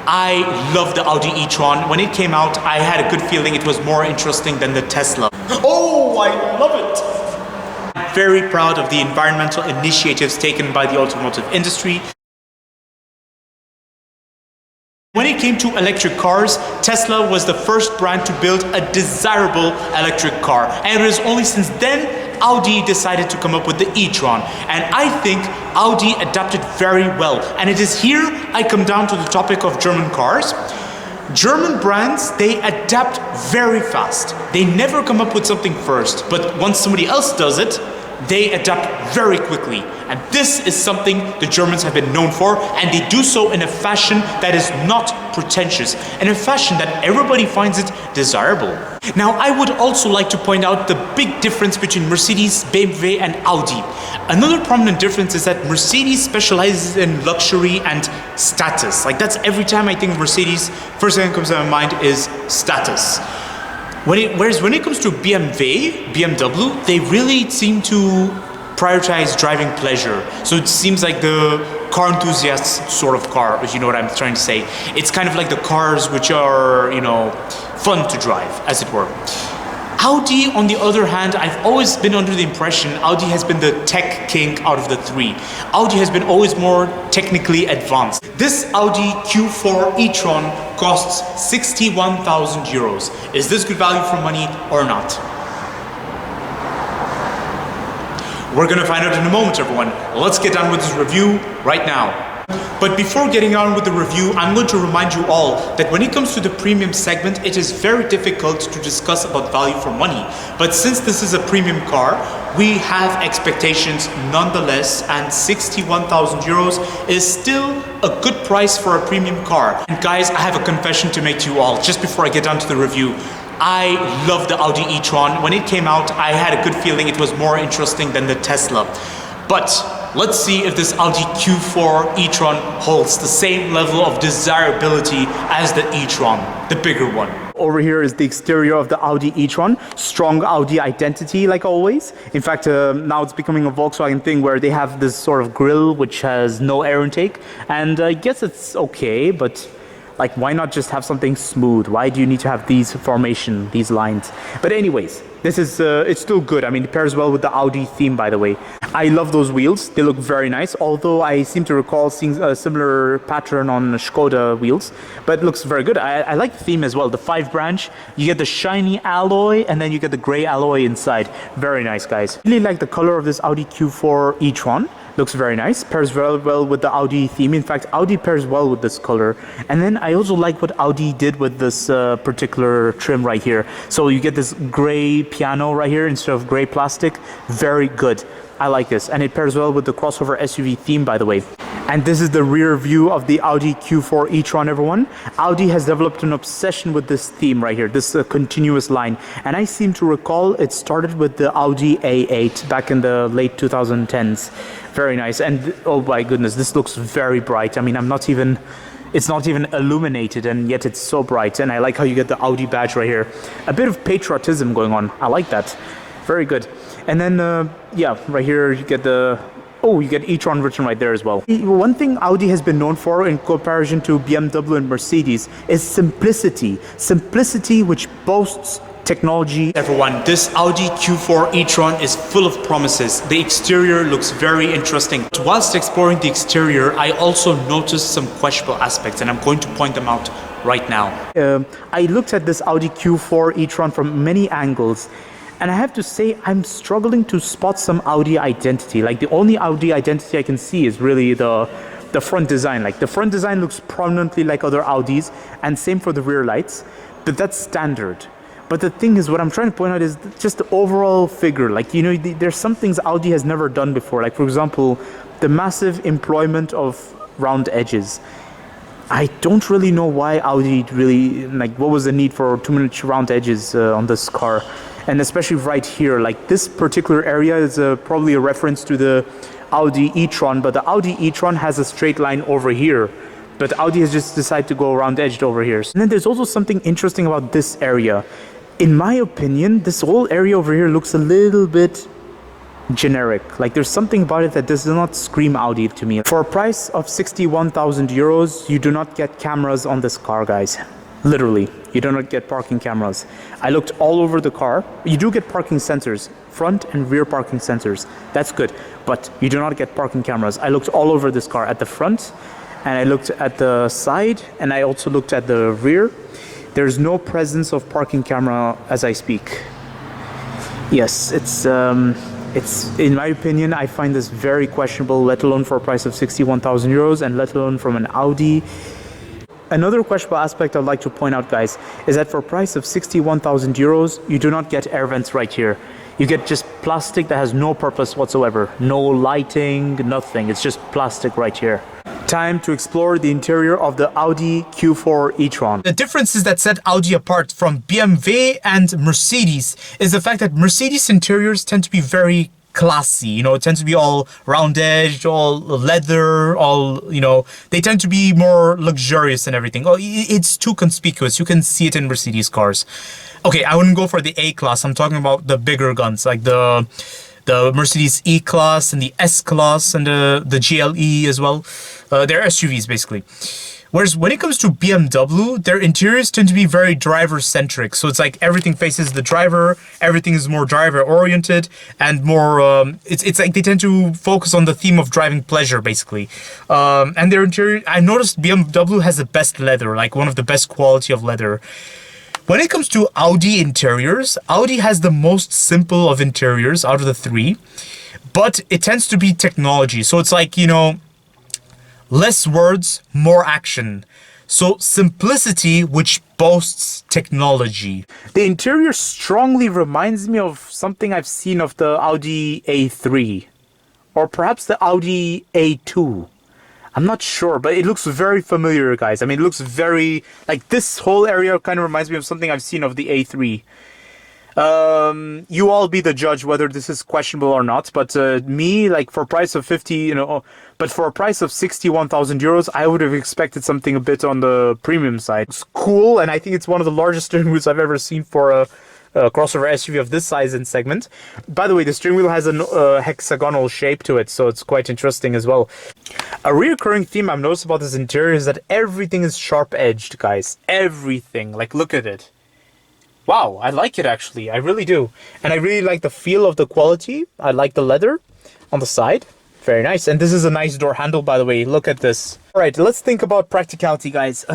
I love the Audi e-tron. When it came out, I had a good feeling it was more interesting than the Tesla. Oh, I love it! I'm very proud of the environmental initiatives taken by the automotive industry. When it came to electric cars, Tesla was the first brand to build a desirable electric car. And it was only since then Audi decided to come up with the e-tron. And I think Audi adapted very well. And it is here I come down to the topic of German cars. German brands, they adapt very fast. They never come up with something first, but once somebody else does it, they adapt very quickly. And this is something the Germans have been known for, and they do so in a fashion that is not pretentious, in a fashion that everybody finds it desirable. Now, I would also like to point out the big difference between Mercedes, BMW and Audi. Another prominent difference is that Mercedes specializes in luxury and status. Like, that's every time I think Mercedes, first thing that comes to my mind is status. Whereas when it comes to BMW, they really seem to prioritize driving pleasure. So it seems like the car enthusiast sort of car, if you know what I'm trying to say. It's kind of like the cars which are, you know, fun to drive, as it were. Audi, on the other hand, I've always been under the impression Audi has been the tech king out of the three. Audi has been always more technically advanced. This Audi Q4 e-tron costs 61,000 euros. Is this good value for money or not? We're gonna find out in a moment, everyone. Let's get on with this review right now. But before getting on with the review, I'm going to remind you all that when it comes to the premium segment, it is very difficult to discuss about value for money. But since this is a premium car, we have expectations nonetheless, and 61,000 euros is still a good price for a premium car. And guys, I have a confession to make to you all just before I get on to the review. I love the Audi e-tron. When it came out, I had a good feeling it was more interesting than the Tesla. But let's see if this Audi Q4 e-tron holds the same level of desirability as the e-tron, the bigger one. Over here is the exterior of the Audi e-tron. Strong Audi identity, like always. In fact, now it's becoming a Volkswagen thing where they have this sort of grille which has no air intake. And I guess it's okay, but like, why not just have something smooth? Why do you need to have these formation, these lines? But anyways, this is, it's still good. I mean, it pairs well with the Audi theme, by the way. I love those wheels. They look very nice, although I seem to recall seeing a similar pattern on Skoda wheels, but it looks very good. I like the theme as well. The 5-branch, you get the shiny alloy, and then you get the gray alloy inside. Very nice, guys. Really like the color of this Audi Q4 e-tron. Looks very nice, pairs very well with the Audi theme. In fact, Audi pairs well with this color. And then I also like what Audi did with this particular trim right here. So you get this gray piano right here instead of gray plastic. Very good. I like this. And it pairs well with the crossover SUV theme, by the way. And this is the rear view of the Audi Q4 e-tron, everyone. Audi has developed an obsession with this theme right here, this continuous line. And I seem to recall it started with the Audi A8 back in the late 2010s. Very nice. And oh my goodness, this looks very bright. I mean, it's not even illuminated, and yet it's so bright. And I like how you get the Audi badge right here. A bit of patriotism going on. I like that. Very good. And then, yeah, right here you get the... Oh, you get e-tron written right there as well. One thing Audi has been known for in comparison to BMW and Mercedes is simplicity. Simplicity which boasts technology. Everyone, this Audi Q4 e-tron is full of promises. The exterior looks very interesting. Whilst exploring the exterior, I also noticed some questionable aspects, and I'm going to point them out right now. I looked at this Audi Q4 e-tron from many angles, and I have to say, I'm struggling to spot some Audi identity. Like, the only Audi identity I can see is really the front design. Like, the front design looks prominently like other Audis, and same for the rear lights, but that's standard. But the thing is, what I'm trying to point out is just the overall figure. Like, you know, there's some things Audi has never done before. Like, for example, the massive employment of round edges. I don't really know why Audi really, like, what was the need for too many round edges on this car? And especially right here, like this particular area is probably a reference to the Audi e-tron, but the Audi e-tron has a straight line over here. But Audi has just decided to go round edged over here. And then there's also something interesting about this area. In my opinion, this whole area over here looks a little bit generic. Like there's something about it that does not scream Audi to me. For a price of 61,000 euros, you do not get cameras on this car, guys. Literally, you do not get parking cameras. I looked all over the car. You do get parking sensors, front and rear parking sensors. That's good, but you do not get parking cameras. I looked all over this car, at the front, and I looked at the side, and I also looked at the rear. There's no presence of parking camera as I speak. Yes, it's in my opinion, I find this very questionable, let alone for a price of 61,000 euros, and let alone from an Audi. Another questionable aspect I'd like to point out, guys, is that for a price of 61,000 euros, you do not get air vents right here. You get just plastic that has no purpose whatsoever. No lighting, nothing. It's just plastic right here. Time to explore the interior of the Audi Q4 e-tron. The differences that set Audi apart from BMW and Mercedes is the fact that Mercedes interiors tend to be very classy, you know, it tends to be all round edged, all leather, all, you know, they tend to be more luxurious and everything. Oh, it's too conspicuous. You can see it in Mercedes cars. Okay, I wouldn't go for the A-Class. I'm talking about the bigger guns, like the Mercedes E-Class and the S-Class and the GLE as well. They're SUVs, basically. Whereas when it comes to BMW, their interiors tend to be very driver-centric. So it's like everything faces the driver, everything is more driver-oriented, and more, it's like they tend to focus on the theme of driving pleasure, basically. And their interior, I noticed BMW has the best leather, like one of the best quality of leather. When it comes to Audi interiors, Audi has the most simple of interiors out of the three, but it tends to be technology. So it's like, you know, less words, more action. So simplicity, which boasts technology. The interior strongly reminds me of something I've seen of the Audi A3, or perhaps the Audi A2. I'm not sure, but it looks very familiar, guys. I mean, it looks very, like this whole area kind of reminds me of something I've seen of the A3. You all be the judge whether this is questionable or not, but me, like for a price of 50, you know, but for a price of 61,000 euros, I would have expected something a bit on the premium side. It's cool, and I think it's one of the largest steering wheels I've ever seen for a crossover SUV of this size and segment. By the way, the steering wheel has a hexagonal shape to it, so it's quite interesting as well. A reoccurring theme I've noticed about this interior is that everything is sharp-edged, guys. Everything. Like, look at it. Wow, I like it actually. I really do. And I really like the feel of the quality. I like the leather on the side. Very nice. And this is a nice door handle, by the way. Look at this. All right, let's think about practicality, guys.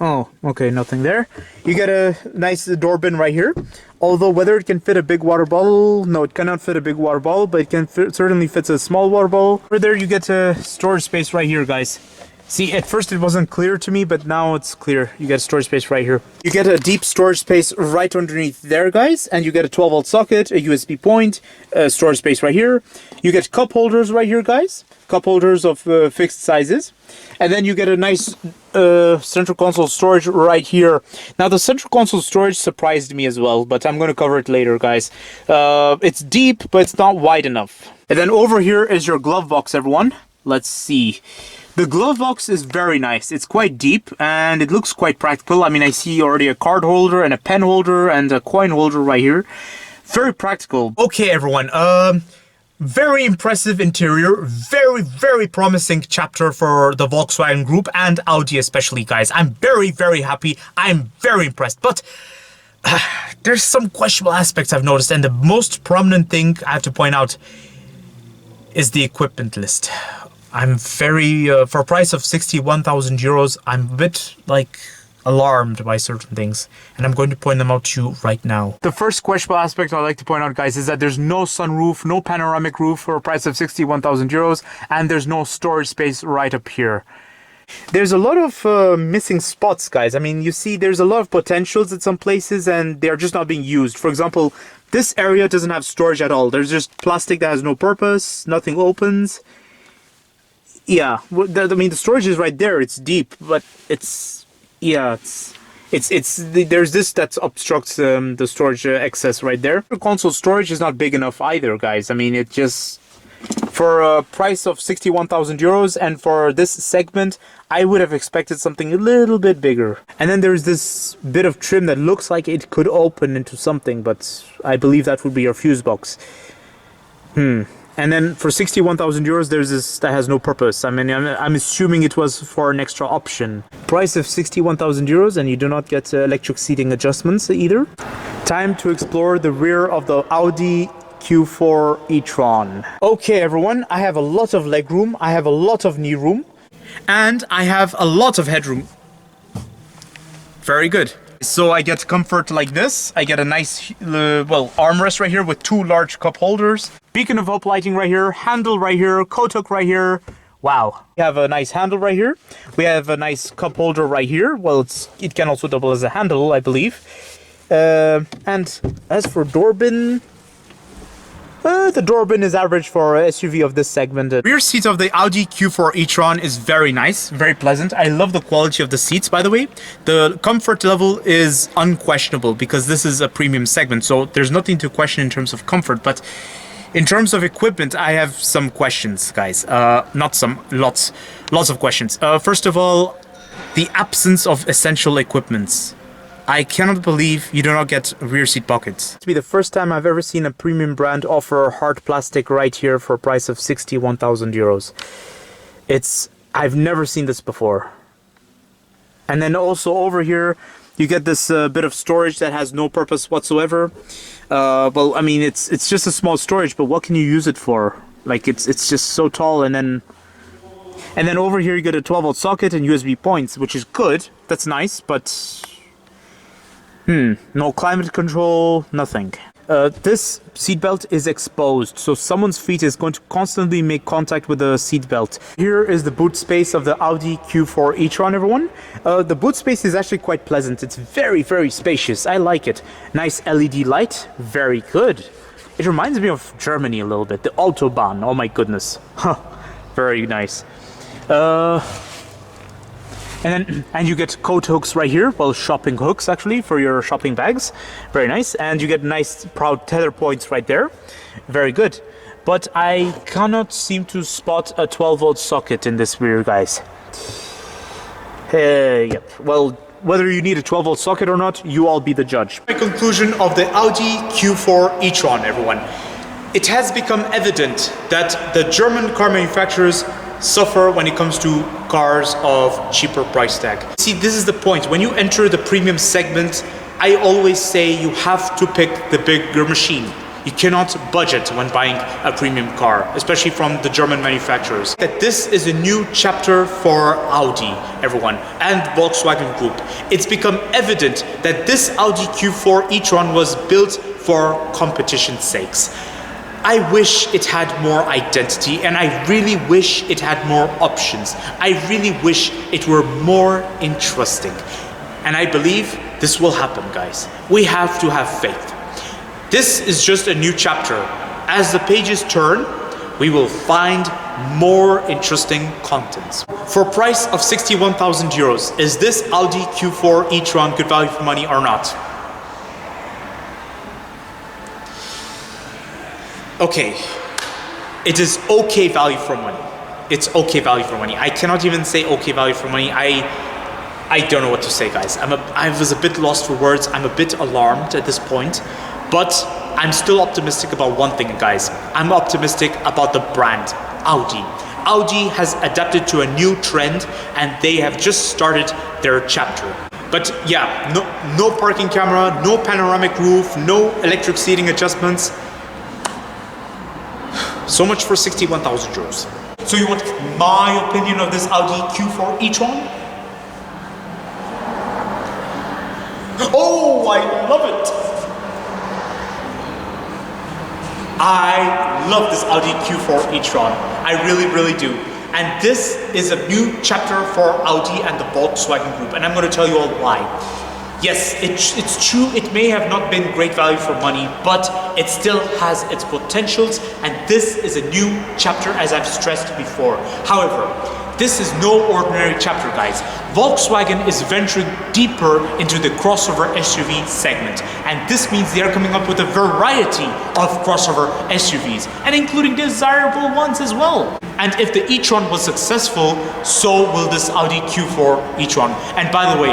Oh, okay, nothing there. You get a nice door bin right here. Although whether it can fit a big water bottle, no, it cannot fit a big water bottle, but it can certainly fits a small water bottle. Over there, you get a storage space right here, guys. See, at first it wasn't clear to me, but now it's clear. You get a storage space right here. You get a deep storage space right underneath there, guys. And you get a 12-volt socket, a USB point, a storage space right here. You get cup holders right here, guys. Cup holders of fixed sizes. And then you get a nice central console storage right here. Now, the central console storage surprised me as well, but I'm going to cover it later, guys. It's deep, but it's not wide enough. And then over here is your glove box, everyone. Let's see. The glove box is very nice. It's quite deep and it looks quite practical. I mean, I see already a card holder and a pen holder and a coin holder right here. Very practical. Okay, everyone. Very impressive interior. Very, very promising chapter for the Volkswagen Group and Audi especially, guys. I'm very, very happy. I'm very impressed. But there's some questionable aspects I've noticed. And the most prominent thing I have to point out is the equipment list. I'm very, for a price of 61,000 euros, I'm a bit, like, alarmed by certain things. And I'm going to point them out to you right now. The first questionable aspect I'd like to point out, guys, is that there's no sunroof, no panoramic roof for a price of 61,000 euros. And there's no storage space right up here. There's a lot of missing spots, guys. I mean, you see, there's a lot of potentials at some places and they're just not being used. For example, this area doesn't have storage at all. There's just plastic that has no purpose. Nothing opens. Yeah, I mean, the storage is right there. It's deep, but it's, yeah, there's this that obstructs the storage excess right there. The console storage is not big enough either, guys. I mean, it just, For a price of 61,000 euros, and for this segment, I would have expected something a little bit bigger. And then there's this bit of trim that looks like it could open into something, but I believe that would be your fuse box. And then for 61,000 euros, there's this that has no purpose. I mean, I'm assuming it was for an extra option. Price of 61,000 euros, and you do not get electric seating adjustments either. Time to explore the rear of the Audi Q4 e-tron. Okay, everyone, I have a lot of leg room, I have a lot of knee room, And I have a lot of headroom. Very good. So I get comfort like this. I get a nice, armrest right here with two large cup holders. beacon of hope lighting right here, handle right here, coat hook right here. Wow. We have a nice handle right here. We have a nice cup holder right here. Well, it can also double as a handle, I believe. And as for door bin, the door bin is average for a SUV of this segment. Rear seat of the Audi Q4 e-tron is very nice, very pleasant. I love the quality of the seats, by the way. The comfort level is unquestionable because this is a premium segment, so there's nothing to question in terms of comfort. But in terms of equipment, I have some questions, guys. Not some, lots of questions. First of all, the absence of essential equipments. I cannot believe you do not get rear seat pockets. To be the first time I've ever seen a premium brand offer hard plastic right here for a price of 61,000 euros. I've never seen this before. And then also over here, you get this bit of storage that has no purpose whatsoever. Well, I mean, it's just a small storage, but what can you use it for? Like, it's just so tall, and then over here you get a 12-volt socket and USB points, which is good. That's nice, but no climate control, nothing. This seatbelt is exposed, so someone's feet is going to constantly make contact with the seatbelt. Here is the boot space of the Audi Q4 e-tron, everyone. The boot space is actually quite pleasant. It's very, very spacious. I like it. Nice LED light, very good. It reminds me of Germany a little bit. The Autobahn, oh my goodness. Very nice. And you get coat hooks right here, well, shopping hooks actually for your shopping bags. Very nice. And you get nice proud tether points right there. Very good. But I cannot seem to spot a 12-volt socket in this rear, guys. Yep. Well, whether you need a 12-volt socket or not, you all be the judge. My conclusion of the Audi Q4 e-tron, everyone. It has become evident that the German car manufacturers suffer when it comes to cars of cheaper price tag. See, this is the point. When you enter the premium segment, I always say you have to pick the bigger machine. You cannot budget when buying a premium car, especially from the German manufacturers. That this is a new chapter for Audi, everyone, and Volkswagen Group. It's become evident that this Audi Q4 e-tron was built for competition's sakes. I wish it had more identity, and I really wish it had more options. I really wish it were more interesting. And I believe this will happen, guys. We have to have faith. This is just a new chapter. As the pages turn, we will find more interesting content. For a price of 61,000 euros, is this Audi Q4 e-tron good value for money or not? Okay, it is okay value for money. It's okay value for money. I cannot even say okay value for money. I don't know what to say, guys. I was a bit lost for words. I'm a bit alarmed at this point, but I'm still optimistic about one thing, guys. I'm optimistic about the brand, Audi. Audi has adapted to a new trend, and they have just started their chapter. But yeah, no parking camera, no panoramic roof, no electric seating adjustments. So much for 61,000 euros. So you want my opinion of this Audi Q4 e-tron? Oh, I love it! I love this Audi Q4 e-tron. I really, really do. And this is a new chapter for Audi and the Volkswagen Group. And I'm going to tell you all why. Yes, it's true, it may have not been great value for money, but it still has its potentials, and this is a new chapter, as I've stressed before. However, this is no ordinary chapter, guys. Volkswagen is venturing deeper into the crossover SUV segment, and this means they are coming up with a variety of crossover SUVs, and including desirable ones as well. And if the e-tron was successful, so will this Audi Q4 e-tron. And by the way,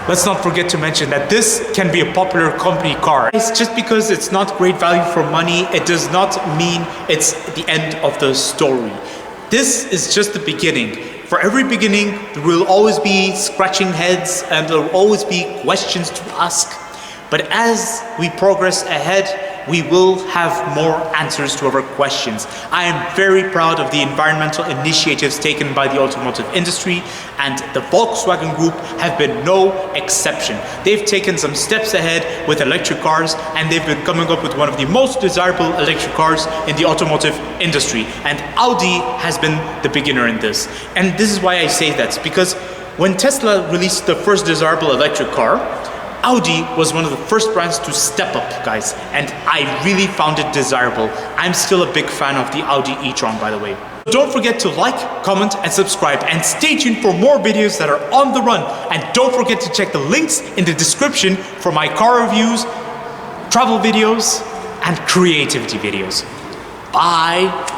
let's not forget to mention that this can be a popular company car. It's just because it's not great value for money, it does not mean it's the end of the story. This is just the beginning. For every beginning, there will always be scratching heads and there will always be questions to ask. But as we progress ahead, we will have more answers to our questions. I am very proud of the environmental initiatives taken by the automotive industry, and the Volkswagen Group have been no exception. They've taken some steps ahead with electric cars, and they've been coming up with one of the most desirable electric cars in the automotive industry. And Audi has been the beginner in this. And this is why I say that, because when Tesla released the first desirable electric car, Audi was one of the first brands to step up, guys, and I really found it desirable. I'm still a big fan of the Audi e-tron, by the way. Don't forget to like, comment, and subscribe, and stay tuned for more videos that are on the run. And don't forget to check the links in the description for my car reviews, travel videos, and creativity videos. Bye!